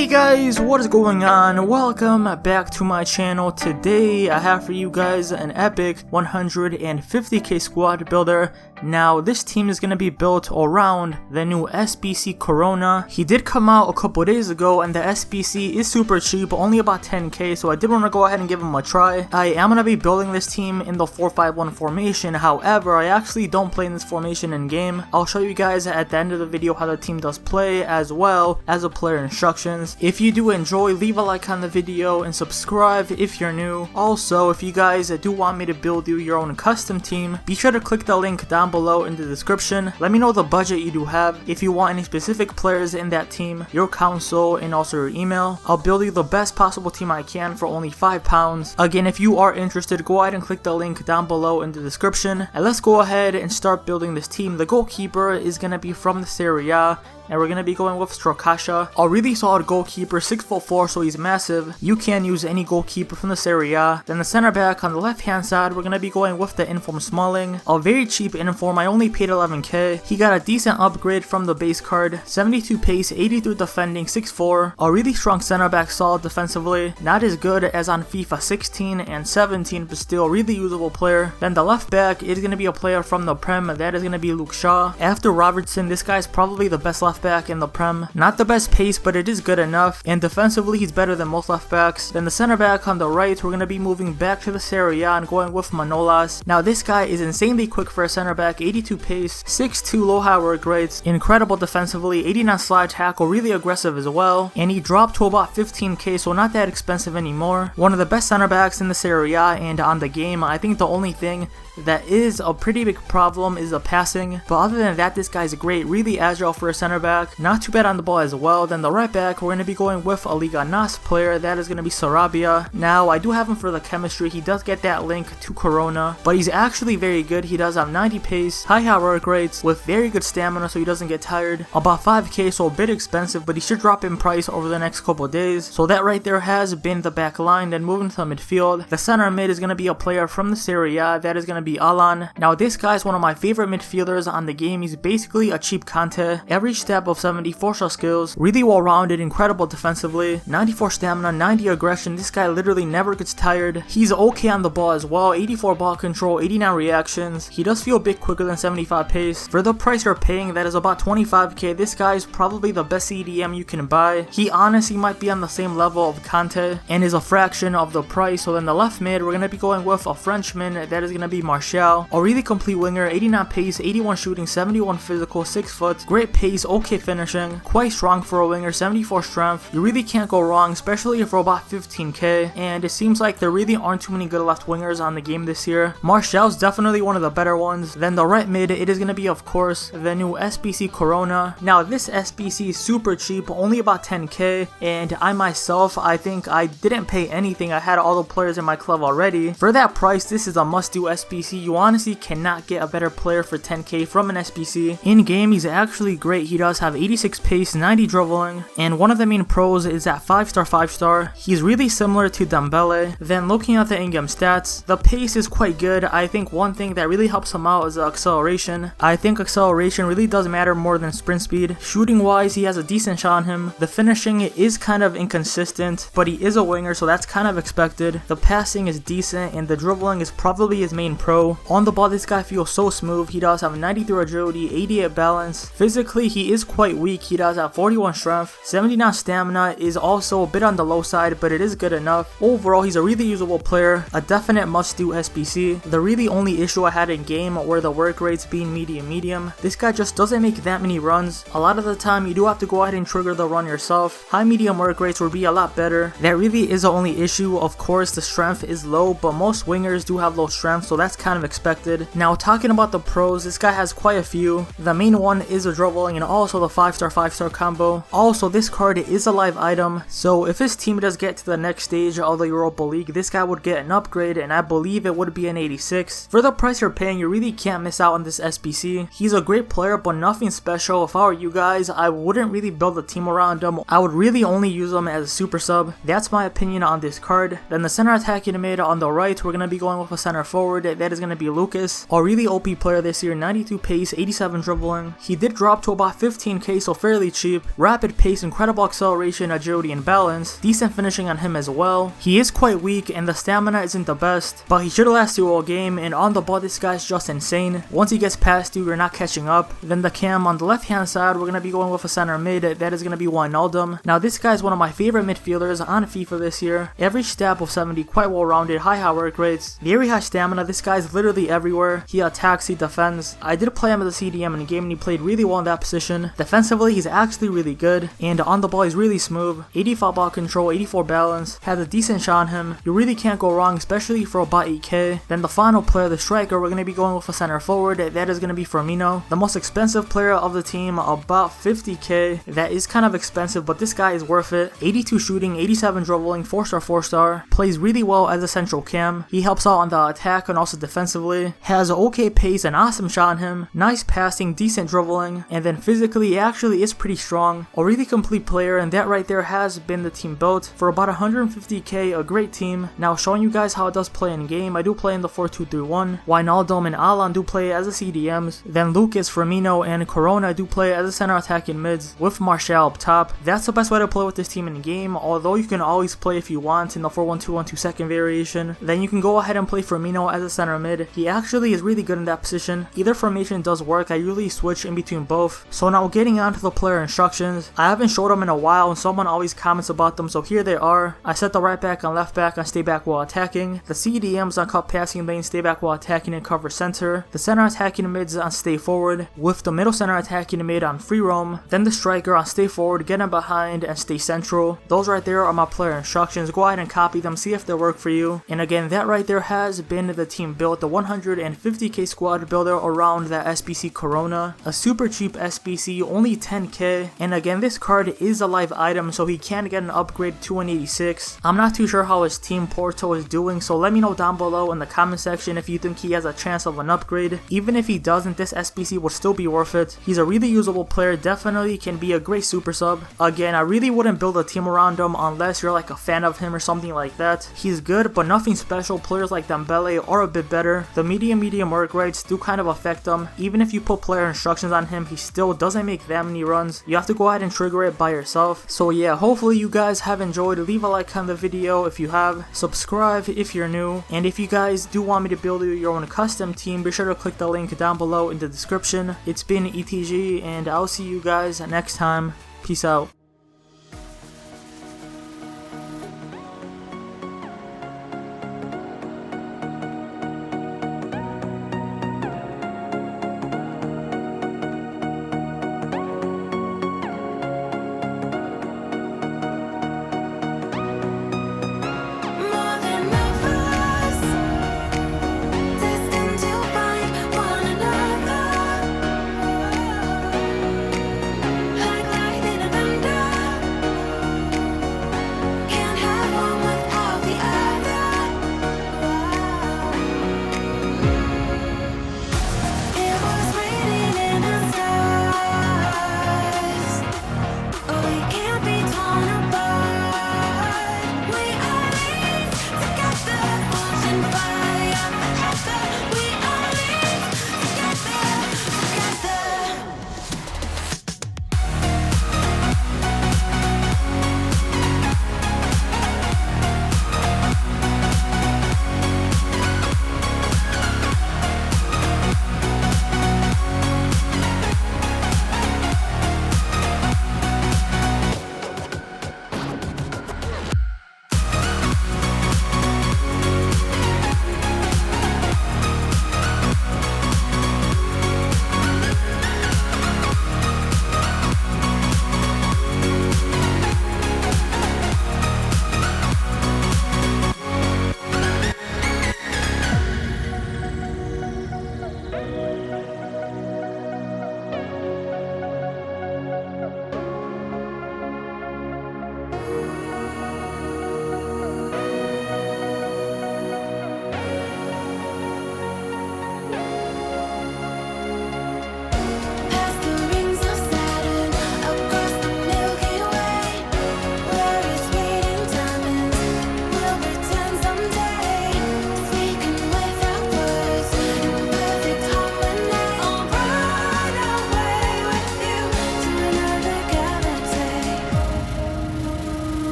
Hey guys, what is going on? Welcome back to my channel. Today I have for you guys an epic 150k squad builder. Now this team is going to be built around the new SBC Corona. He did come out a couple days ago and the SBC is super cheap, only about 10k, so I did want to go ahead and give him a try. I am going to be building this team in the 4-5-1 formation. However, I actually don't play in this formation in game. I'll show you guys at the end of the video how the team does play as well as the player instructions. If you do enjoy, leave a like on the video and subscribe if you're new. Also, if you guys do want me to build you your own custom team, be sure to click the link down below in the description. Let me know the budget you do have, if you want any specific players in that team, your console, and also your email. I'll build you the best possible team I can for only £5. Again, if you are interested, go ahead and click the link down below in the description. And let's go ahead and start building this team. The goalkeeper is going to be from the Seria A, and we're going to be going with Strokasha, a really solid goalkeeper, 6'4", so he's massive. You can use any goalkeeper from the Serie A. Then the center back on the left hand side, we're going to be going with the Inform Smalling, a very cheap Inform. I only paid 11k. He got a decent upgrade from the base card, 72 pace, 83 defending, 6'4", a really strong center back, solid defensively, not as good as on FIFA 16 and 17, but still really usable player. Then the left back is going to be a player from the Prem, that is going to be Luke Shaw. After Robertson, this guy's probably the best left back in the Prem. Not the best pace, but it is good enough, and defensively he's better than most left backs. Then the center back on the right, we're going to be moving back to the Serie A and going with Manolas. Now this guy is insanely quick for a center back, 82 pace, 6'2", low high work rates, incredible defensively, 89 slide tackle, really aggressive as well, and he dropped to about 15k, so not that expensive anymore. One of the best center backs in the Serie A and on the game. I think the only thing that is a pretty big problem is the passing, but other than that, this guy's great, really agile for a center back, not too bad on the ball as well. Then the right back, we're going to be going with a Ligue NAS player, that is going to be Sarabia. Now I do have him for the chemistry, he does get that link to Corona, but he's actually very good. He does have 90 pace, high work rates, with very good stamina so he doesn't get tired, about 5k, so a bit expensive, but he should drop in price over the next couple days. So that right there has been the back line. Then moving to the midfield, the center mid is going to be a player from the Serie A, that is going to be ALLAN. Now this guy is one of my favorite midfielders on the game. He's basically a cheap Conte, average stat of 70, 4-star skills, really well rounded, incredible defensively, 94 stamina, 90 aggression. This guy literally never gets tired. He's okay on the ball as well, 84 ball control, 89 reactions. He does feel a bit quicker than 75 pace. For the price you're paying, that is about 25k, this guy is probably the best CDM you can buy. He honestly might be on the same level of Conte and is a fraction of the price. So then the left mid, we're going to be going with a Frenchman, that is going to be Martial, a really complete winger, 89 pace, 81 shooting, 71 physical, 6 foot, great pace, okay finishing, quite strong for a winger, 74 strength. You really can't go wrong, especially for about 15k, and it seems like there really aren't too many good left wingers on the game this year. Martial's definitely one of the better ones. Then the right mid, it is going to be, of course, the new SBC Corona. Now this SBC is super cheap, only about 10k, and I myself, I think I didn't pay anything. I had all the players in my club already. For that price, this is a must-do SBC. You honestly cannot get a better player for 10k from an SBC. In game, he's actually great. He does have 86 pace, 90 dribbling, and one of the main pros is at 5-star. He's really similar to Dembele. Then looking at the in-game stats, the pace is quite good. I think one thing that really helps him out is the acceleration. I think acceleration really does matter more than sprint speed. Shooting wise, he has a decent shot on him. The finishing is kind of inconsistent, but he is a winger, so that's kind of expected. The passing is decent, and the dribbling is probably his main pro. On the ball, this guy feels so smooth. He does have 93 agility, 88 balance. Physically, he is quite weak. He does have 41 strength, 79 stamina, is also a bit on the low side, but it is good enough. Overall, he's a really usable player, a definite must-do SBC. The really only issue I had in game were the work rates being medium. This guy just doesn't make that many runs. A lot of the time, you do have to go ahead and trigger the run yourself. High-medium work rates would be a lot better. That really is the only issue. Of course, the strength is low, but most wingers do have low strength, so that's kind of expected. Now, talking about the pros, this guy has quite a few. The main one is the dribbling and also the 5-star combo. Also, this card is a live item, so if his team does get to the next stage of the Europa League, this guy would get an upgrade, and I believe it would be an 86. For the price you're paying, you really can't miss out on this SBC. He's a great player, but nothing special. If I were you guys, I wouldn't really build a team around him. I would really only use him as a super sub. That's my opinion on this card. Then the center attacking mid on the right, we're going to be going with a center forward, that is going to be Lucas, a really OP player this year, 92 pace, 87 dribbling. He did drop to about 15 15k, so fairly cheap. Rapid pace, incredible acceleration, agility, and balance. Decent finishing on him as well. He is quite weak and the stamina isn't the best, but he should last you all game, and on the ball this guy's just insane. Once he gets past you, you're not catching up. Then the cam on the left hand side, we're going to be going with a center mid. That is going to be Wijnaldum. Now this guy's one of my favorite midfielders on FIFA this year. Average stat of 70, quite well rounded, high work rates, very high stamina. This guy's literally everywhere. He attacks, he defends. I did play him as a CDM in a game and he played really well in that position. Defensively he's actually really good, and on the ball he's really smooth. 85 ball control, 84 balance, has a decent shot on him. You really can't go wrong, especially for about 8k. Then the final player, the striker, we're going to be going with a center forward. That is going to be FIRMINO, the most expensive player of the team, about 50k. That is kind of expensive, but this guy is worth it. 82 shooting, 87 dribbling, 4-star, plays really well as a central cam. He helps out on the attack and also defensively. Has an okay pace, an awesome shot on him, nice passing, decent dribbling, and then physically he actually is pretty strong. A really complete player, and that right there has been the team built for about 150k, a great team. Now showing you guys how it does play in game. I do play in the 4-2-3-1. Wijnaldum and ALLAN do play as a CDMs. Then Lucas, Firmino, and Corona do play as a center attacking mids with Martial up top. That's the best way to play with this team in game, although you can always play if you want in the 4-1-2-1-2 second variation. Then you can go ahead and play Firmino as a center mid. He actually is really good in that position. Either formation does work. I usually switch in between both. So now getting on to the player instructions. I haven't showed them in a while and someone always comments about them, so here they are. I set the right back on left back on stay back while attacking. The CDMs on cut passing lane, stay back while attacking and cover center. The center attacking mids on stay forward, with the middle center attacking mid on free roam. Then the striker on stay forward, get in behind and stay central. Those right there are my player instructions. Go ahead and copy them, see if they work for you. And again, that right there has been the team built, the 150k squad builder around that SBC Corona. A super cheap SBC, only 10k. And again, this card is a live item, so he can get an upgrade to 186. I'm not too sure how his team Porto is doing, so let me know down below in the comment section if you think he has a chance of an upgrade. Even if he doesn't, this SBC would still be worth it. He's a really usable player, definitely can be a great super sub. Again, I really wouldn't build a team around him unless you're like a fan of him or something like that. He's good, but nothing special. Players like Dembele are a bit better. The medium work rates do kind of affect him. Even if you put player instructions on him, he still doesn't make that many runs. You have to go ahead and trigger it by yourself. So yeah, hopefully you guys have enjoyed. Leave a like on the video if you have. Subscribe if you're new. And if you guys do want me to build your own custom team, be sure to click the link down below in the description. It's been ETG, and I'll see you guys next time. Peace out.